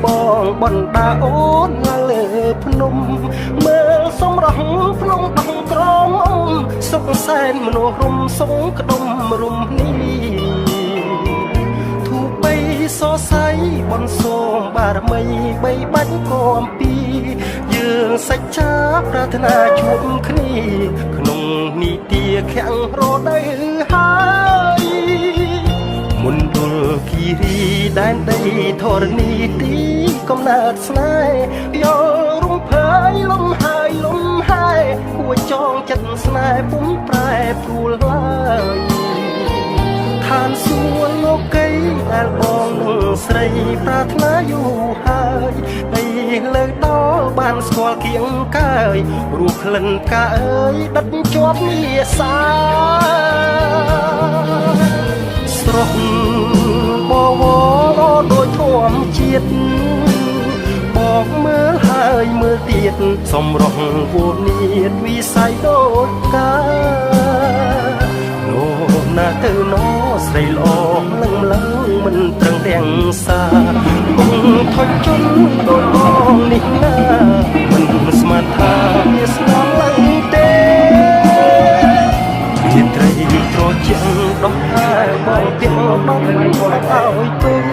បងបណ្ដាអូនឡើងលើភ្នំមើលសំរងភ្នំដងក្រមសុខសែនមនុស្សរុំសងក្ដុំរុំនេះធូបបីសរសៃបនសូមបារមីបីបាច់គំពីយើងសច្ចាប្រាថ្នាជួបគ្នាក្នុងនីតិខាំងរដូវហើយមុនដុលគិរីដែនដីធរណីទីកំណើតស្នេហ៍យករំភើយលំហើយលំហើយគួចងចិត្តស្នេហ៍ពុំប្រែព្រួលឡើយឋានសួគ៌លោកីដែលបងនឹងស្រីប្រាថ្នាយូរហើយដីលើដល់បានស្គាល់គៀងកើយរស់ក្លិនកាអើយដិតជាប់មាសាស្រស់បវរដូចធម្មជាតិបងមើលហើយមើលទៀតសំរងវូនីតវិស័យដូចកានោណាទៅណោស្រីល្អលឹងឡើងមិនត្រឹងទាំងសាគង់ថុចជន់ដូចបងនេះណាមិនស្មានថាវាស្នាមឡើងទេជាត្រីត្រជាក់ដោះហើយបងទៀតមកឲ្យទៅ